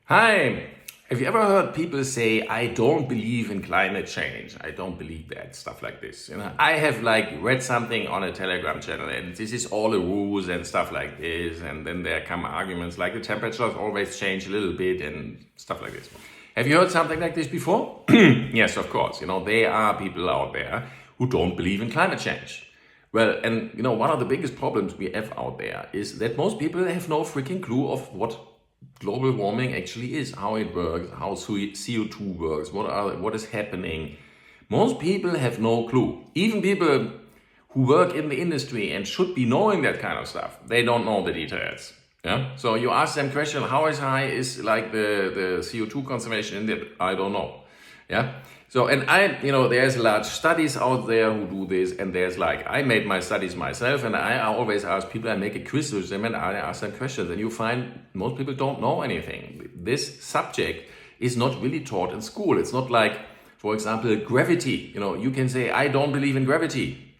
Hi, have you ever heard people say, I don't believe in climate change? I don't believe that, stuff like this. I have read something on a Telegram channel and this is all the rules and stuff like this. And then there come arguments like the temperatures always change a little bit and stuff like this. Have you heard something like this before? Yes, of course. There are people out there who don't believe in climate change. Well, and one of the biggest problems we have out there is that most people have no freaking clue of what global warming actually is, how it works, how CO2 works, what is happening. Most people have no clue. Even people who work in the industry and should be knowing that kind of stuff, they don't know the details. Yeah. So you ask them question, how high is the CO2 conservation in it? I don't know. Yeah. So, and there's large studies out there who do this, and there's I made my studies myself, and I always ask people, I make a quiz with them, and I ask them questions, and you find most people don't know anything. This subject is not really taught in school. It's not for example, gravity. You can say, I don't believe in gravity.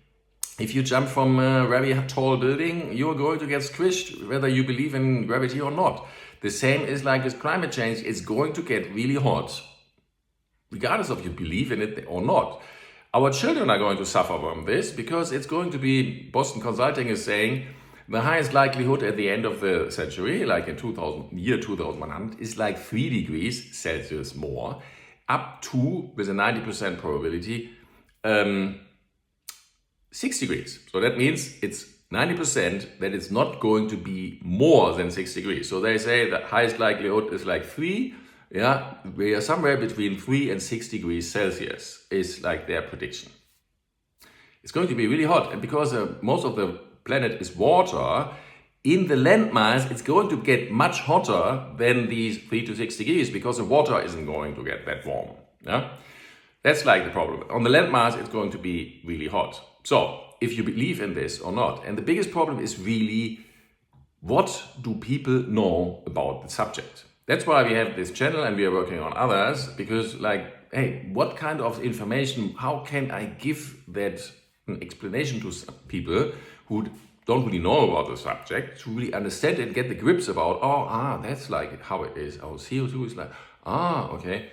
If you jump from a very tall building, you're going to get squished, whether you believe in gravity or not. The same is with climate change. It's going to get really hot, regardless of you believe in it or not. Our children are going to suffer from this because it's going to be, Boston Consulting is saying, the highest likelihood at the end of the century, in year 2100, is 3 degrees Celsius more, up to, with a 90% probability, 6 degrees. So that means it's 90% that it's not going to be more than 6 degrees. So they say the highest likelihood is 3. Yeah, we are somewhere between 3 and 6 degrees Celsius is their prediction. It's going to be really hot, and because most of the planet is water, in the landmass it's going to get much hotter than these 3 to 6 degrees because the water isn't going to get that warm. Yeah, that's the problem. On the landmass it's going to be really hot. So if you believe in this or not, and the biggest problem is really, what do people know about the subject? That's why we have this channel and we are working on others, because hey, what kind of information, how can I give that explanation to some people who don't really know about the subject, to really understand and get the grips about, that's how it is. CO2 is okay.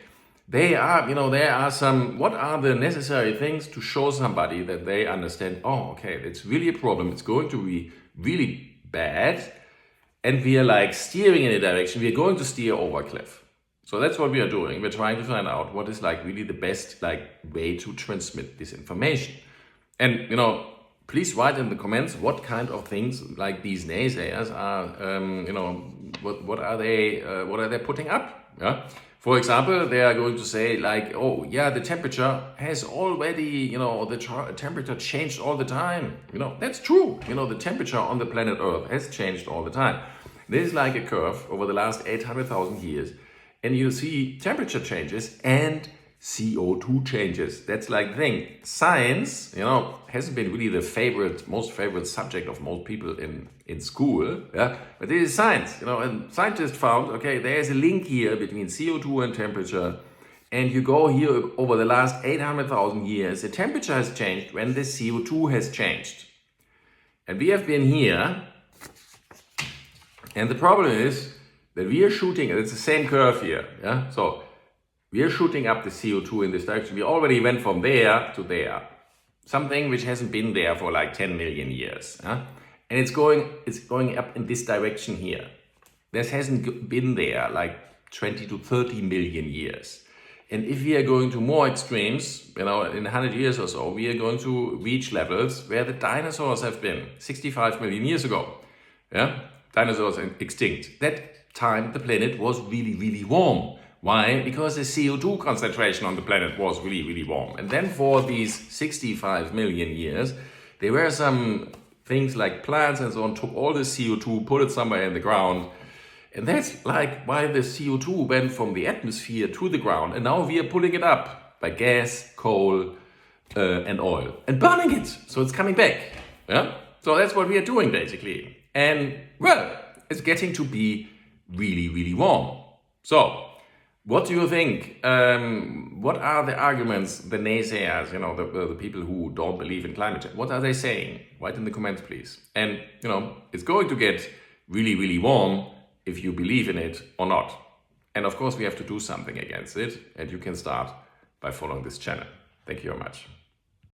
There are some, what are the necessary things to show somebody that they understand, okay, it's really a problem. It's going to be really bad. And we are steering in a direction, we are going to steer over a cliff. So that's what we are doing. We're trying to find out what is really the best way to transmit this information. And please write in the comments what kind of things these naysayers are, what are they putting up? Yeah. For example, they are going to say the temperature has already, the temperature changed all the time. That's true. The temperature on the planet Earth has changed all the time. This is a curve over the last 800,000 years. And you see temperature changes and CO2 changes. That's the thing. Science, hasn't been really the most favorite subject of most people in school. Yeah, but this is science, and scientists found, okay, there's a link here between CO2 and temperature. And you go here over the last 800,000 years, the temperature has changed when the CO2 has changed. And we have been here, and the problem is that we are shooting, and it's the same curve here. Yeah, so we are shooting up the CO2 in this direction. We already went from there to there. Something which hasn't been there for 10 million years. And it's going up in this direction here. This hasn't been there 20 to 30 million years. And if we are going to more extremes, in 100 years or so, we are going to reach levels where the dinosaurs have been 65 million years ago. Yeah, dinosaurs extinct. That time the planet was really, really warm. Why? Because the CO2 concentration on the planet was really, really warm. And then for these 65 million years, there were some things like plants and so on, took all the CO2, put it somewhere in the ground. And that's why the CO2 went from the atmosphere to the ground. And now we are pulling it up by gas, coal, and oil, and burning it. So it's coming back. Yeah. So that's what we are doing basically. And well, it's getting to be really, really warm. So what do you think? What are the arguments, the naysayers, the people who don't believe in climate change? What are they saying? Write in the comments, please. And, it's going to get really, really warm if you believe in it or not. And of course, we have to do something against it, and you can start by following this channel. Thank you very much.